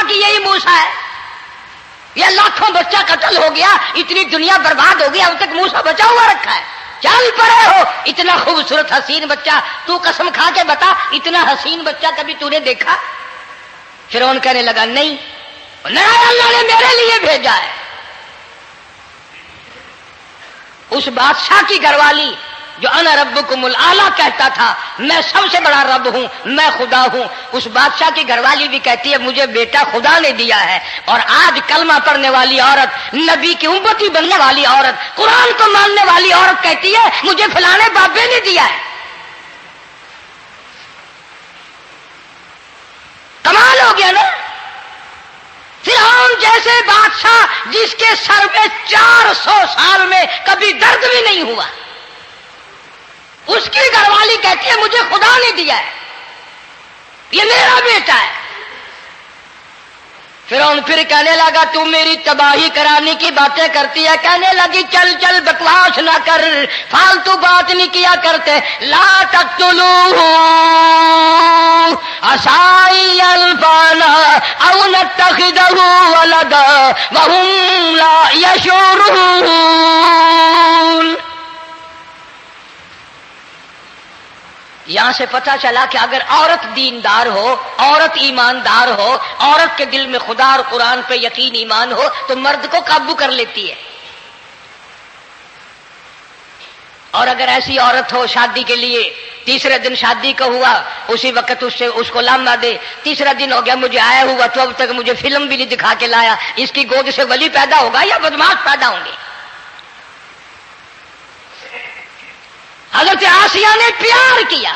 کہ یہی موسیٰ ہے؟ یہ لاکھوں بچہ قتل ہو گیا، اتنی دنیا برباد ہو گیا، اب تک موسیٰ بچا ہوا رکھا ہے؟ چل پڑے ہو، اتنا خوبصورت حسین بچہ، تو قسم کھا کے بتا اتنا حسین بچہ کبھی تو نے دیکھا؟ فرعون کہنے لگا نہیں، اللہ نے میرے لیے بھیجا ہے۔ اس بادشاہ کی گھر والی جو انا ربکم الاعلی کہتا تھا، میں سب سے بڑا رب ہوں، میں خدا ہوں، اس بادشاہ کی گھر والی بھی کہتی ہے مجھے بیٹا خدا نے دیا ہے۔ اور آج کلمہ پڑھنے والی عورت، نبی کی امتی بننے والی عورت، قرآن کو ماننے والی عورت کہتی ہے مجھے فلانے بابے نے دیا ہے۔ کمال ہو گیا نا۔ فرعون جیسے بادشاہ جس کے سر میں 400 سال میں کبھی درد بھی نہیں ہوا، اس کی گھر والی کہتی ہے مجھے خدا نے دیا ہے، یہ میرا بیٹا ہے۔ فرعون پھر کہنے لگا تو میری تباہی کرانے کی باتیں کرتی ہے، کہنے لگی چل چل بکواس نہ کر، فالتو بات نہیں کیا کرتے، لا تقتلوہ عسى ينفعنا او نتخذه ولدا وهم لا يشعرون۔ یہاں سے پتہ چلا کہ اگر عورت دیندار ہو، عورت ایماندار ہو، عورت کے دل میں خدا اور قرآن پہ یقین ایمان ہو تو مرد کو قابو کر لیتی ہے۔ اور اگر ایسی عورت ہو شادی کے لیے، تیسرے دن شادی کا ہوا، اسی وقت اس کو لامہ دے، تیسرا دن ہو گیا مجھے آیا ہوا تو اب تک مجھے فلم بھی نہیں دکھا کے لایا، اس کی گود سے ولی پیدا ہوگا یا بدماش پیدا ہوں گے؟ حضرت آسیہ نے پیار کیا،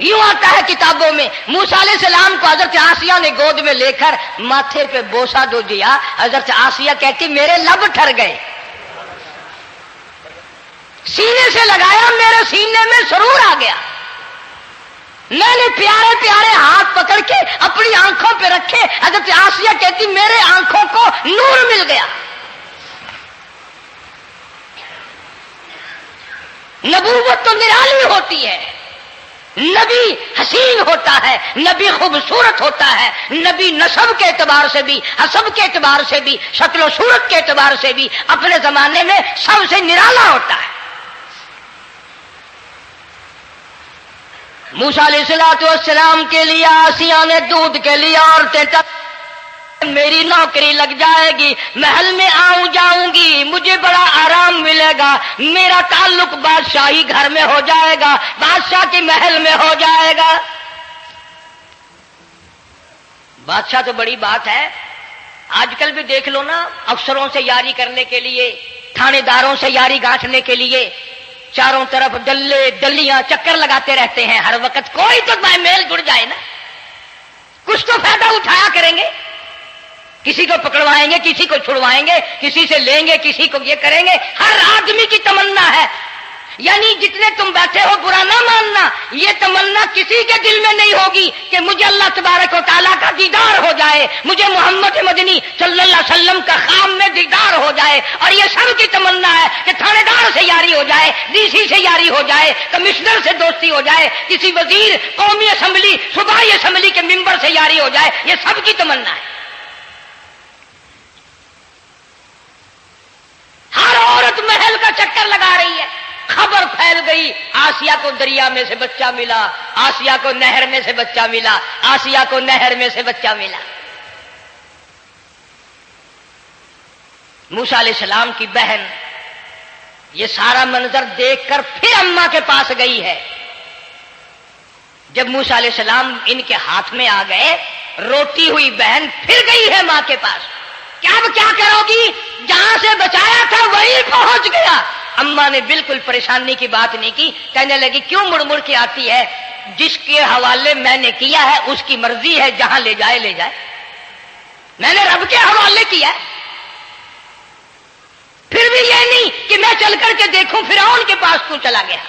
یوں آتا ہے کتابوں میں موسیٰ علیہ السلام کو حضرت آسیہ نے گود میں لے کر ماتھے پہ بوسہ دو دیا، حضرت آسیہ کہتی میرے لب ٹھر گئے، سینے سے لگایا میرے سینے میں سرور آ گیا، میں نے پیارے پیارے ہاتھ پکڑ کے اپنی آنکھوں پہ رکھے، حضرت آسیہ کہتی میرے آنکھوں کو نور مل گیا۔ نبوت تو نرالی ہوتی ہے، نبی حسین ہوتا ہے، نبی خوبصورت ہوتا ہے، نبی نسب کے اعتبار سے بھی، حسب کے اعتبار سے بھی، شکل و صورت کے اعتبار سے بھی اپنے زمانے میں سب سے نرالا ہوتا ہے۔ موسیٰ علیہ السلام کے لیے آسیہ نے دودھ کے لیے عورتیں میری نوکری لگ جائے گی، محل میں آؤں جاؤں گی، مجھے بڑا آرام ملے گا، میرا تعلق بادشاہی گھر میں ہو جائے گا، بادشاہ کے محل میں ہو جائے گا۔ بادشاہ تو بڑی بات ہے، آج کل بھی دیکھ لو نا، افسروں سے یاری کرنے کے لیے، تھانے داروں سے یاری گانٹھنے کے لیے چاروں طرف ڈلے ڈلیاں چکر لگاتے رہتے ہیں، ہر وقت کوئی تو میل جڑ جائے نا، کچھ تو فائدہ اٹھایا کریں گے، کسی کو پکڑوائیں گے، کسی کو چھڑوائیں گے، کسی سے لیں گے، کسی کو یہ کریں گے، ہر آدمی کی تمنا ہے، یعنی جتنے تم بیٹھے ہو برا نہ ماننا، یہ تمنا کسی کے دل میں نہیں ہوگی کہ مجھے اللہ تبارک و تعالیٰ کا دیدار ہو جائے، مجھے محمد مدنی صلی اللہ علیہ وسلم کا خام میں دیدار ہو جائے، اور یہ سب کی تمنا ہے کہ تھانے دار سے یاری ہو جائے، ڈی سی سے یاری ہو جائے، کمشنر سے دوستی ہو جائے، کسی وزیر، قومی اسمبلی، صوبائی اسمبلی کے ممبر سے یاری ہو جائے، یہ سب کی تمنا ہے۔ ہر عورت محل کا چکر لگا رہی ہے، خبر پھیل گئی آسیہ کو دریا میں سے بچہ ملا، آسیہ کو نہر میں سے بچہ ملا، آسیہ کو نہر میں سے بچہ ملا۔ موسیٰ علیہ السلام کی بہن یہ سارا منظر دیکھ کر پھر اماں کے پاس گئی ہے۔ جب موسیٰ علیہ السلام ان کے ہاتھ میں آ گئے، روتی ہوئی بہن پھر گئی ہے ماں کے پاس، کیا کرو گی؟ جہاں سے بچایا تھا وہیں پہنچ گیا۔ اماں نے بالکل پریشانی کی بات نہیں کی، کہنے لگی کیوں مڑ مڑ کے آتی ہے؟ جس کے حوالے میں نے کیا ہے اس کی مرضی ہے، جہاں لے جائے لے جائے، میں نے رب کے حوالے کیا ہے۔ پھر بھی یہ نہیں کہ میں چل کر کے دیکھوں فرعون کے پاس کیوں چلا گیا۔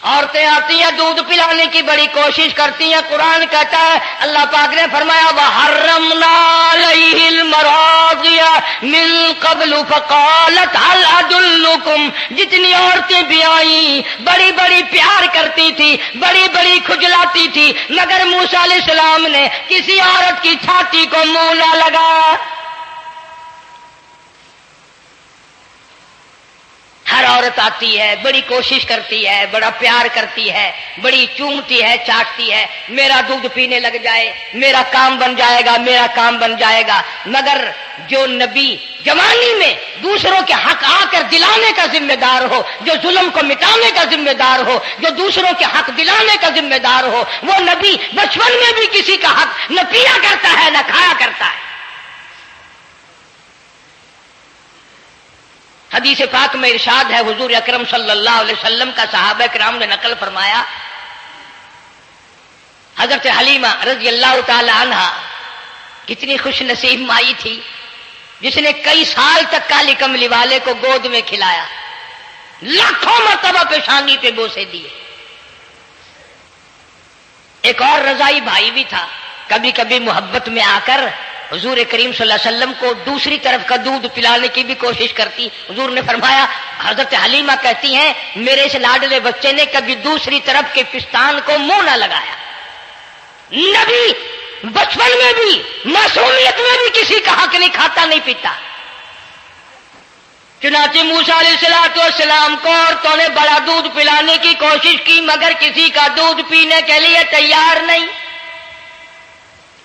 عورتیں آتی ہیں دودھ پلانے کی بڑی کوشش کرتی ہیں، قرآن کہتا ہے، اللہ پاک نے فرمایا وَحَرَّمْنَا عَلَيْهِ الْمَرَاضِعَ من قبل فقالت هل ادلکم، جتنی عورتیں بھی آئیں بڑی بڑی پیار کرتی تھی، بڑی بڑی کھجلاتی تھی، مگر موسیٰ علیہ السلام نے کسی عورت کی چھاتی کو منہ نہ لگا۔ ہر عورت آتی ہے، بڑی کوشش کرتی ہے، بڑا پیار کرتی ہے، بڑی چومتی ہے، چاٹتی ہے، میرا دودھ پینے لگ جائے، میرا کام بن جائے گا، میرا کام بن جائے گا۔ مگر جو نبی جوانی میں دوسروں کے حق آ کر دلانے کا ذمہ دار ہو، جو ظلم کو مٹانے کا ذمہ دار ہو، جو دوسروں کے حق دلانے کا ذمہ دار ہو، وہ نبی بچپن میں بھی کسی کا حق نہ پیا کرتا ہے نہ کھایا کرتا ہے۔ حدیث پاک میں ارشاد ہے، حضور اکرم صلی اللہ علیہ وسلم کا صحابہ کرام نے نقل فرمایا، حضرت حلیمہ رضی اللہ تعالی عنہ کتنی خوش نصیب مائی تھی جس نے کئی سال تک کالی کملی والے کو گود میں کھلایا، لاکھوں مرتبہ پیشانی پہ بوسے دیے۔ ایک اور رضائی بھائی بھی تھا، کبھی کبھی محبت میں آ کر حضور کریم صلی اللہ علیہ وسلم کو دوسری طرف کا دودھ پلانے کی بھی کوشش کرتی۔ حضور نے فرمایا، حضرت حلیمہ کہتی ہیں میرے اس لاڈلے بچے نے کبھی دوسری طرف کے پستان کو منہ نہ لگایا۔ نبی بچپن میں بھی معصومیت میں بھی کسی کا حق نہیں کھاتا نہیں پیتا۔ چنانچہ موسیٰ علیہ السلام کو عورتوں نے بڑا دودھ پلانے کی کوشش کی مگر کسی کا دودھ پینے کے لیے تیار نہیں۔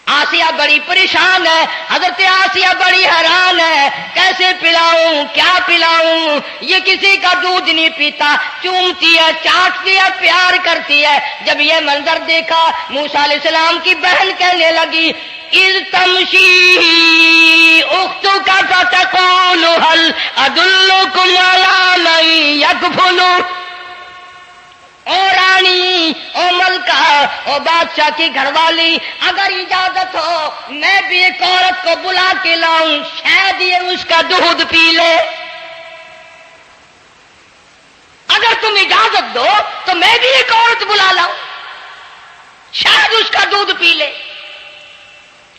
آسیہ بڑی پریشان ہے، حضرت آسیہ بڑی حیران ہے، کیسے پلاؤں کیا پلاؤں، یہ کسی کا دودھ نہیں پیتا، چومتی ہے چاٹتی ہے پیار کرتی ہے۔ جب یہ منظر دیکھا موسیٰ علیہ السلام کی بہن کہنے لگی اذ تمشی اختک فتقول هل ادلکم علی من یکفل، او رانی او ملکہ او بادشاہ کی گھر والی، اگر اجازت ہو میں بھی ایک عورت کو بلا کے لاؤں، شاید یہ اس کا دودھ پی لے۔ اگر تم اجازت دو تو میں بھی ایک عورت بلا لاؤں، شاید اس کا دودھ پی لے۔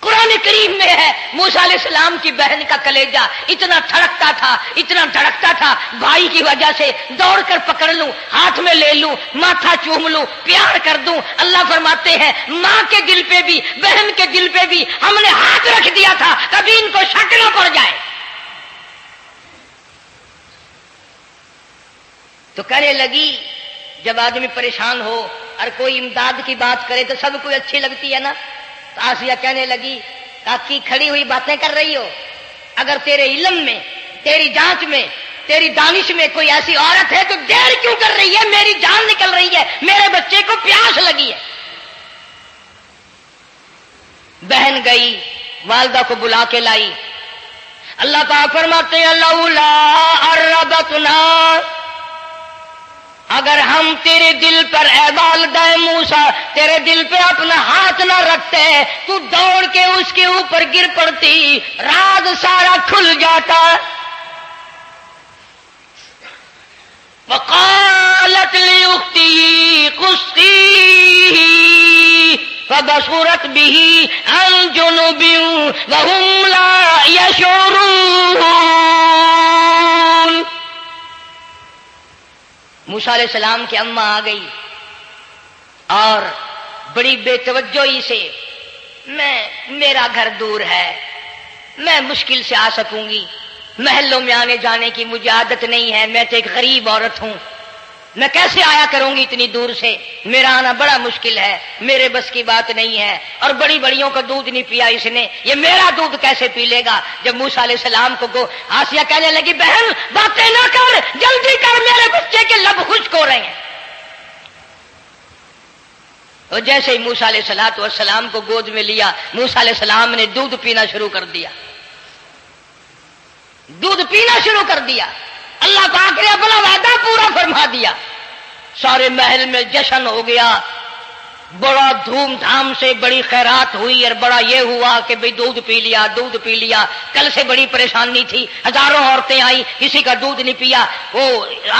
قرآن کریم میں ہے موسیٰ علیہ السلام کی بہن کا کلیجہ اتنا دھڑکتا تھا، اتنا دھڑکتا تھا، بھائی کی وجہ سے دوڑ کر پکڑ لوں، ہاتھ میں لے لوں، ماتھا چوم لوں، پیار کر دوں۔ اللہ فرماتے ہیں ماں کے دل پہ بھی بہن کے دل پہ بھی ہم نے ہاتھ رکھ دیا تھا کبھی ان کو شک نہ پڑ جائے۔ تو کہنے لگی جب آدمی پریشان ہو اور کوئی امداد کی بات کرے تو سب کو اچھی لگتی ہے نا، تو آسیہ کہنے لگی کاکی کھڑی ہوئی باتیں کر رہی ہو، اگر تیرے علم میں تیری جانچ میں تیری دانش میں کوئی ایسی عورت ہے تو دیر کیوں کر رہی ہے، میری جان نکل رہی ہے، میرے بچے کو پیاس لگی ہے۔ بہن گئی والدہ کو بلا کے لائی۔ اللہ پاک فرماتے ہیں لولا اربتنا، اگر ہم تیرے دل پر اے والدہ موسیٰ تیرے دل پہ اپنا ہاتھ نہ رکھتے تو دوڑ کے اس کے اوپر گر پڑتی، راز سارا کھل جاتا۔ وقالت لاختہ قصیہ فبصرت به عن جنب وهم لا يشعرون۔ موسیٰ علیہ السلام کی اماں آ گئی اور بڑی بے توجہی سے میرا گھر دور ہے، میں مشکل سے آ سکوں گی، محلوں میں آنے جانے کی مجھے عادت نہیں ہے، میں تو ایک غریب عورت ہوں، میں کیسے آیا کروں گی اتنی دور سے، میرا آنا بڑا مشکل ہے، میرے بس کی بات نہیں ہے، اور بڑی بڑیوں کا دودھ نہیں پیا اس نے، یہ میرا دودھ کیسے پی لے گا۔ جب موسیٰ علیہ السلام کو آسیہ کہنے لگی بہن باتیں نہ کر، جلدی کر، میرے بچے کے لب خشک ہو رہے ہیں۔ اور جیسے ہی موسیٰ علیہ السلام کو گود میں لیا، موسیٰ علیہ السلام نے دودھ پینا شروع کر دیا، دودھ پینا شروع کر دیا۔ اللہ پاک نے اپنا وعدہ پورا فرما دیا، سارے محل میں جشن ہو گیا، بڑا دھوم دھام سے بڑی خیرات ہوئی، اور بڑا یہ ہوا کہ بھئی دودھ پی لیا، دودھ پی لیا۔ کل سے بڑی پریشانی تھی، ہزاروں عورتیں آئی، کسی کا دودھ نہیں پیا، وہ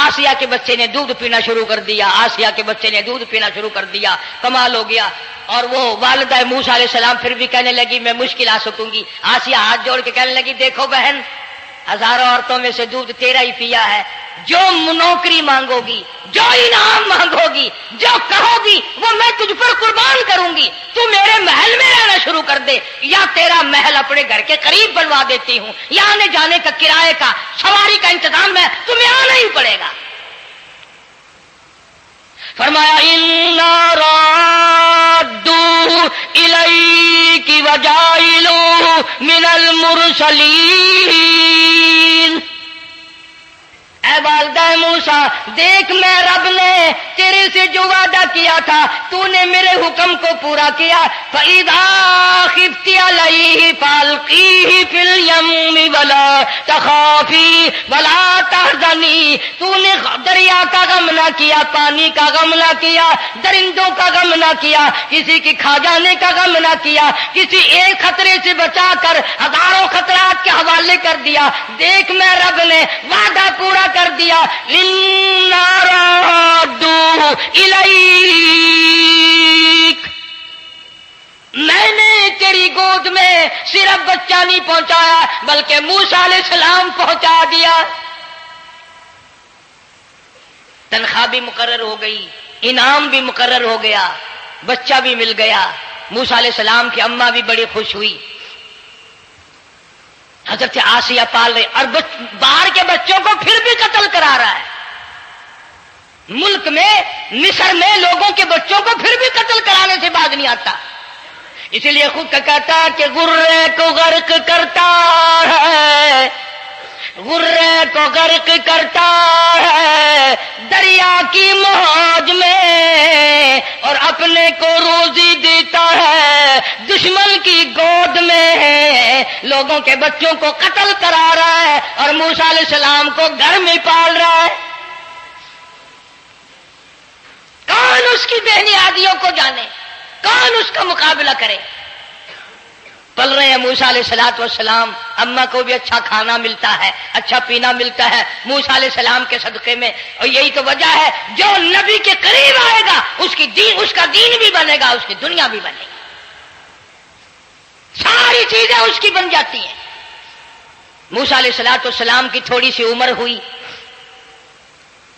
آسیہ کے بچے نے دودھ پینا شروع کر دیا، آسیہ کے بچے نے دودھ پینا شروع کر دیا، کمال ہو گیا۔ اور وہ والدہ موسیٰ علیہ السلام پھر بھی کہنے لگی میں مشکل آ سکوں گی۔ آسیہ ہاتھ جوڑ کے کہنے لگی دیکھو بہن، ہزاروں عورتوں میں سے دودھ تیرا ہی پیا ہے، جو نوکری مانگو گی، جو انعام مانگو گی، جو کہو گی وہ میں تجھ پر قربان کروں گی، تو میرے محل میں رہنا شروع کر دے، یا تیرا محل اپنے گھر کے قریب بنوا دیتی ہوں، یا آنے جانے کا کرائے کا سواری کا انتظام ہے، تمہیں آنا ہی پڑے گا۔ فرمایا اِنَّا رَادُّوهُ إِلَيْكِ وَجَاعِلُوهُ مِنَ الْمُرْسَلِينَ۔ اے والدہ موسیٰ، دیکھ میں رب نے تیرے سے جو وعدہ کیا تھا تو نے میرے حکم کو پورا کیا۔ فَإِذَا خِفْتِ عَلَيْهِ فَأَلْقِيهِ فِي الْيَمِّ وَلَا تَخَافِي وَلَا تَحْزَنِي۔ تو نے دریا کا غم نہ کیا، پانی کا غم نہ کیا، درندوں کا غم نہ کیا، کسی کی کھا جانے کا غم نہ کیا، کسی ایک خطرے سے بچا کر ہزاروں خطرات کے حوالے کر دیا۔ دیکھ میں رب نے وعدہ پورا کر دیا۔ اِنَّا رَادُّوهُ إِلَيْكَ، میں نے تیری گود میں صرف بچہ نہیں پہنچایا بلکہ موسیٰ علیہ السلام پہنچا دیا۔ تنخواہ بھی مقرر ہو گئی، انعام بھی مقرر ہو گیا، بچہ بھی مل گیا۔ موسیٰ علیہ السلام کی اماں بھی بڑی خوش ہوئی۔ حضرت آسیہ پال رہے، اور باہر کے بچوں کو پھر بھی قتل کرا رہا ہے۔ ملک میں مصر میں لوگوں کے بچوں کو پھر بھی قتل کرانے سے باز نہیں آتا، اسی لیے خود کا کہتا ہے کہ غرے کو غرق کرتا ہے، غرے کو غرق کرتا ہے دریا کی موج میں، اور اپنے کو روزی دیتا ہے دشمن کی گود میں۔ لوگوں کے بچوں کو قتل کرا رہا ہے اور موسیٰ علیہ السلام کو گھر میں پال رہا ہے۔ کون اس کی بےنیادیوں کو جانے، کون اس کا مقابلہ کرے؟ پل رہے ہیں موسیٰ علیہ السلام، اماں کو بھی اچھا کھانا ملتا ہے، اچھا پینا ملتا ہے موسیٰ علیہ السلام کے صدقے میں، اور یہی تو وجہ ہے جو نبی کے قریب آئے گا اس کا دین بھی بنے گا، اس کی دنیا بھی بنے گی، ساری چیزیں اس کی بن جاتی ہیں۔ موسیٰ علیہ السلام کی تھوڑی سی عمر ہوئی،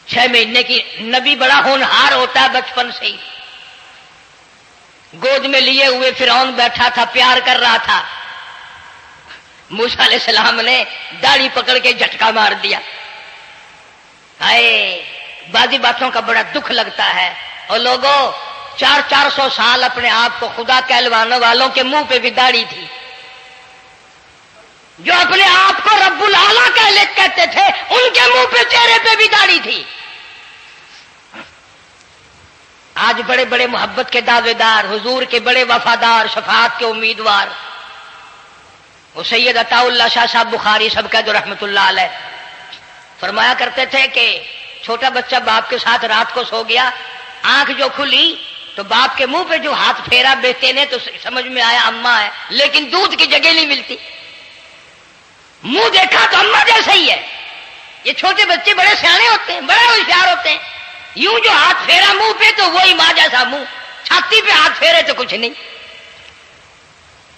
6 مہینے کی، نبی بڑا ہونہار ہوتا ہے بچپن سے ہی۔ گود میں لیے ہوئے فرعون بیٹھا تھا، پیار کر رہا تھا، موسیٰ علیہ السلام نے داڑھی پکڑ کے جھٹکا مار دیا۔ ہائے، بعضی باتوں کا بڑا دکھ لگتا ہے، اور لوگوں 400 سال اپنے آپ کو خدا کہلوانے والوں کے منہ پہ بھی داڑھی تھی، جو اپنے آپ کو رب العالی کہتے تھے ان کے منہ پہ چہرے پہ بھی داڑھی تھی۔ آج بڑے بڑے محبت کے دعوے دار، حضور کے بڑے وفادار، شفاعت کے امیدوار، وہ سید عطا اللہ شاہ صاحب بخاری سب کا جو رحمت اللہ علیہ فرمایا کرتے تھے کہ چھوٹا بچہ باپ کے ساتھ رات کو سو گیا، آنکھ جو کھلی تو باپ کے منہ پہ جو ہاتھ پھیرا بیٹے نے تو سمجھ میں آیا اماں ہے، لیکن دودھ کی جگہ نہیں ملتی، منہ دیکھا تو اماں جیسا ہی ہے۔ یہ چھوٹے بچے بڑے سیانے ہوتے ہیں، بڑے ہوشیار ہوتے ہیں، یوں جو ہاتھ پھیرا منہ پہ تو وہی ماں جیسا منہ، چھاتی پہ ہاتھ پھیرے تو کچھ نہیں۔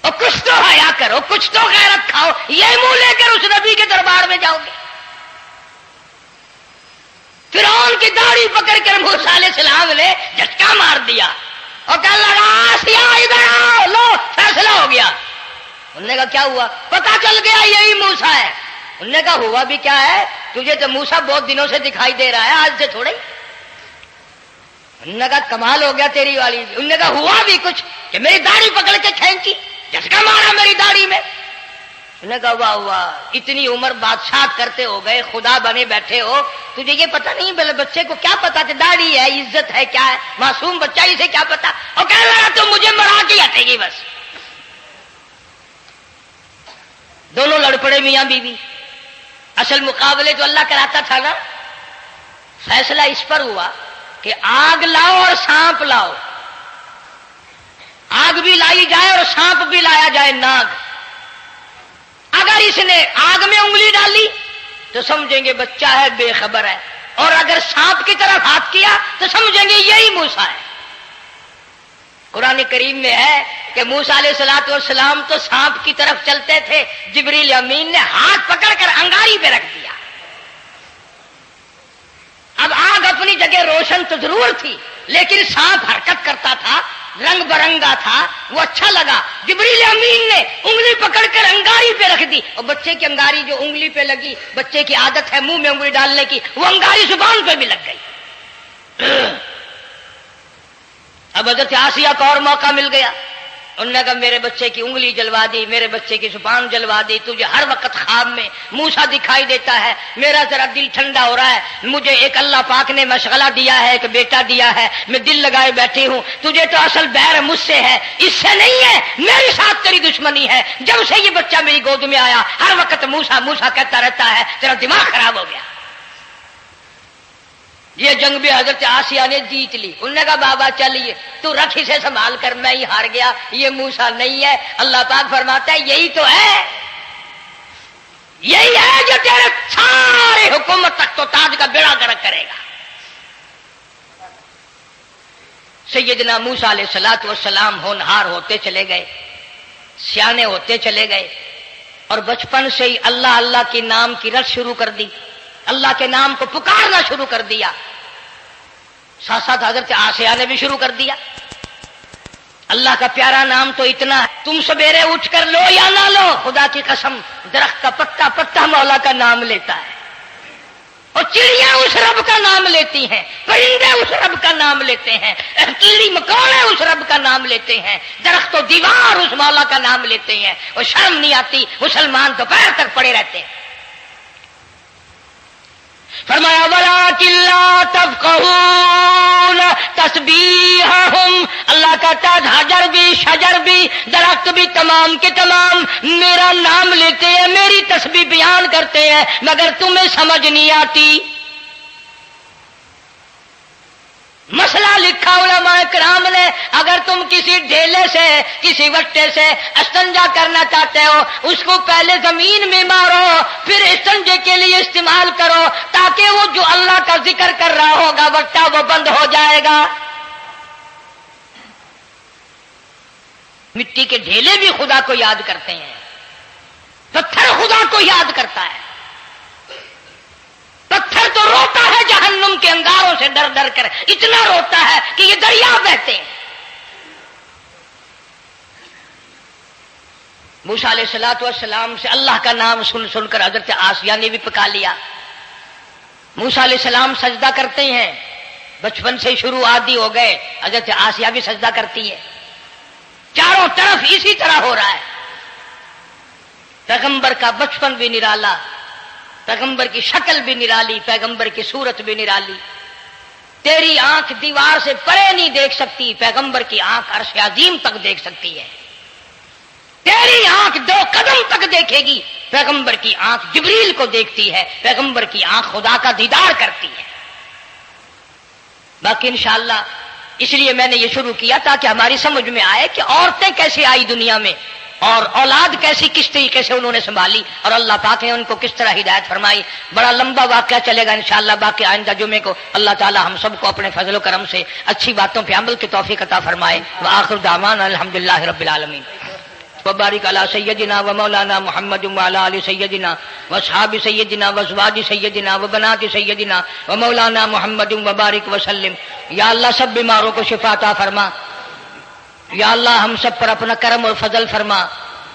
اور کچھ تو حیا کرو، کچھ تو غیرت کھاؤ، یہ منہ لے کر اس نبی کے دربار میں جاؤ گے؟ فرعون کی داڑھی پکڑ کر موسیٰ علیہ السلام نے جھٹکا مار دیا اور کہا لگا آسیہ ادھر آؤ، لو فیصلہ ہو گیا۔ انہوں نے کہا کیا ہوا؟ پتا چل گیا یہی موسیٰ ہے۔ انہوں نے کہا ہوا بھی کیا ہے؟ تجھے تو موسیٰ بہت دنوں سے دکھائی دے رہا ہے، آج سے تھوڑا ہی۔ انہوں نے کہا کمال ہو گیا تیری والی۔ انہوں نے کہا ہوا بھی کچھ کہ میری داڑھی پکڑ کے کھینچی، جھٹکا مارا میری داڑھی میں۔ انہوں نے کہا واہ واہ، اتنی عمر بادشاہ کرتے ہو گئے، خدا بنے بیٹھے ہو، تجھے یہ پتہ نہیں؟ بلے بچے کو کیا پتا کہ داڑھی ہے، عزت ہے، کیا ہے؟ معصوم بچہ اسے کیا پتا؟ اور کہنے لگا تو مجھے مرا کے ہٹے گی بس۔ دونوں لڑ پڑے میاں بیوی۔ اصل مقابلے تو اللہ کراتا تھا نا، فیصلہ اس پر ہوا کہ آگ لاؤ اور سانپ لاؤ، آگ بھی لائی جائے اور سانپ بھی لایا جائے، ناگ۔ اگر اس نے آگ میں انگلی ڈالی تو سمجھیں گے بچہ ہے، بے خبر ہے، اور اگر سانپ کی طرف ہاتھ کیا تو سمجھیں گے یہی موسیٰ ہے۔ قرآن کریم میں ہے کہ موسیٰ علیہ الصلوۃ والسلام تو سانپ کی طرف چلتے تھے، جبریل امین نے ہاتھ پکڑ کر انگاری پہ رکھ دیا۔ اب آگ اپنی جگہ روشن تو ضرور تھی، لیکن سانپ حرکت کرتا تھا، رنگ برنگا تھا، وہ اچھا لگا۔ جبریل امین نے انگلی پکڑ کر انگاری پہ رکھ دی، اور بچے کی انگاری جو انگلی پہ لگی، بچے کی عادت ہے منہ میں انگلی ڈالنے کی، وہ انگاری زبان پہ بھی لگ گئی۔ اب حضرت آسیہ کو اور موقع مل گیا، انہوں نے کہا میرے بچے کی انگلی جلوا دی، میرے بچے کی زبان جلوا دی، تجھے ہر وقت خواب میں موسیٰ دکھائی دیتا ہے، میرا ذرا دل ٹھنڈا ہو رہا ہے، مجھے ایک اللہ پاک نے مشغلہ دیا ہے، ایک بیٹا دیا ہے، میں دل لگائے بیٹھی ہوں، تجھے تو اصل بیر مجھ سے ہے، اس سے نہیں ہے، میرے ساتھ تیری دشمنی ہے، جب سے یہ بچہ میری گود میں آیا ہر وقت موسیٰ موسیٰ کہتا رہتا ہے، تیرا دماغ خراب ہو گیا۔ یہ جنگ بھی حضرت آسیہ نے جیت لی۔ انہوں نے کہا بابا چلیے تو رکھ اسے سنبھال کر، میں ہی ہار گیا، یہ موسیٰ نہیں ہے۔ اللہ پاک فرماتا ہے یہی تو ہے، یہی ہے جو تیرے سارے حکومت تخت و تاج کا بیڑا گرک کرے گا۔ سیدنا موسیٰ علیہ الصلوۃ والسلام ہونہار ہوتے چلے گئے، سیانے ہوتے چلے گئے، اور بچپن سے ہی اللہ اللہ کے نام کی رٹ شروع کر دی، اللہ کے نام کو پکارنا شروع کر دیا۔ ساتھ ساتھ حضرت آسیہ نے بھی شروع کر دیا۔ اللہ کا پیارا نام تو اتنا ہے، تم سویرے اٹھ کر لو یا نہ لو، خدا کی قسم درخت کا پتا پتا مولا کا نام لیتا ہے، اور چڑیاں اس رب کا نام لیتی ہیں، پرندے اس رب کا نام لیتے ہیں، کیڑی مکوڑے اس رب کا نام لیتے ہیں، درخت و دیوار اس مولا کا نام لیتے ہیں، اور شرم نہیں آتی، مسلمان دوپہر تک پڑے رہتے ہیں۔ فرمایا وَلَٰكِن لَّا تَفْقَهُونَ تَسْبِيحَهُمْ، اللہ کہتا ہے حجر بھی شجر بھی درخت بھی تمام کے تمام میرا نام لیتے ہیں، میری تسبیح بیان کرتے ہیں، مگر تمہیں سمجھ نہیں آتی۔ مسئلہ لکھا علماء کرام نے، اگر تم کسی ڈھیلے سے کسی وٹے سے استنجا کرنا چاہتے ہو، اس کو پہلے زمین میں مارو، پھر استنجے کے لیے استعمال کرو، تاکہ وہ جو اللہ کا ذکر کر رہا ہوگا وٹا وہ بند ہو جائے گا۔ مٹی کے ڈھیلے بھی خدا کو یاد کرتے ہیں، پتھر خدا کو یاد کرتا ہے، پتھر تو روتا ہے جہنم کے انگاروں سے ڈر ڈر کر، اتنا روتا ہے کہ یہ دریا بہتے ہیں۔ موسیٰ علیہ الصلوۃ والسلام سے اللہ کا نام سن سن کر حضرت آسیہ نے بھی پکا لیا۔ موسیٰ علیہ السلام سجدہ کرتے ہیں، بچپن سے شروع عادی ہو گئے، حضرت آسیہ بھی سجدہ کرتی ہے، چاروں طرف اسی طرح ہو رہا ہے۔ پیغمبر کا بچپن بھی نرالا، پیغمبر کی شکل بھی نرالی، پیغمبر کی صورت بھی نرالی۔ تیری آنکھ دیوار سے پرے نہیں دیکھ سکتی، پیغمبر کی آنکھ عرش عظیم تک دیکھ سکتی ہے۔ تیری آنکھ 2 قدم تک دیکھے گی، پیغمبر کی آنکھ جبریل کو دیکھتی ہے، پیغمبر کی آنکھ خدا کا دیدار کرتی ہے۔ باقی انشاءاللہ اس لیے میں نے یہ شروع کیا تاکہ ہماری سمجھ میں آئے کہ عورتیں کیسے آئی دنیا میں، اور اولاد کیسی کس طریقے سے انہوں نے سنبھالی، اور اللہ پاک نے ان کو کس طرح ہدایت فرمائی۔ بڑا لمبا واقعہ چلے گا انشاءاللہ، باقی آئندہ جمعے کو اللہ تعالی ہم سب کو اپنے فضل و کرم سے اچھی باتوں پہ عمل کی توفیق عطا فرمائے۔ وآخر دعوانا الحمدللہ رب العالمین۔ وبارک علی سیدنا و مولانا محمد وعلی آل سیدنا واصحاب سیدنا وازواج سیدنا وبنات سیدنا و مولانا محمد وبارک وسلم۔ یا اللہ سب بیماروں کو شفا عطا فرما، یا اللہ ہم سب پر اپنا کرم اور فضل فرما،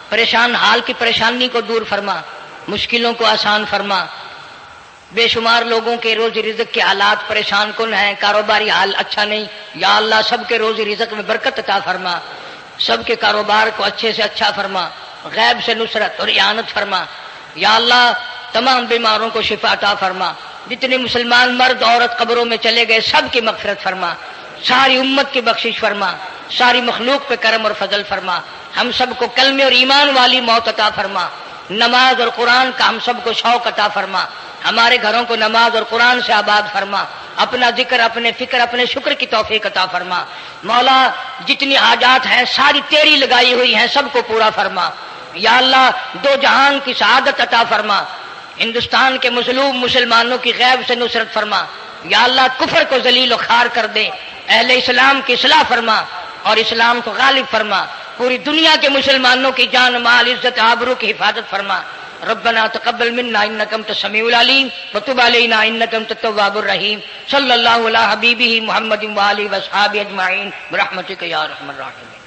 پریشان حال کی پریشانی کو دور فرما، مشکلوں کو آسان فرما۔ بے شمار لوگوں کے روزی رزق کے حالات پریشان کن ہیں، کاروباری حال اچھا نہیں، یا اللہ سب کے روزی رزق میں برکت عطا فرما، سب کے کاروبار کو اچھے سے اچھا فرما، غیب سے نصرت اور اعانت فرما۔ یا اللہ تمام بیماروں کو شفا عطا فرما، جتنے مسلمان مرد عورت قبروں میں چلے گئے سب کی مغفرت فرما، ساری امت کی بخشش فرما، ساری مخلوق پہ کرم اور فضل فرما، ہم سب کو کلمے اور ایمان والی موت عطا فرما، نماز اور قرآن کا ہم سب کو شوق عطا فرما، ہمارے گھروں کو نماز اور قرآن سے آباد فرما، اپنا ذکر اپنے فکر اپنے شکر کی توفیق عطا فرما۔ مولا جتنی حاجات ہیں ساری تیری لگائی ہوئی ہیں، سب کو پورا فرما۔ یا اللہ 2 جہان کی سعادت عطا فرما، ہندوستان کے مظلوم مسلمانوں کی غیب سے نصرت فرما۔ یا اللہ کفر کو ذلیل و خوار کر دے، اہل اسلام کی اصلاح فرما، اور اسلام کو غالب فرما، پوری دنیا کے مسلمانوں کی جان مال عزت آبرو کی حفاظت فرما۔ ربنا تقبل منا انك انت السميع العليم وتب علينا انك انت التواب الرحيم صلى الله على حبيبه محمد وآله وصحبه اجمعين برحمتك يا ارحم الراحمين۔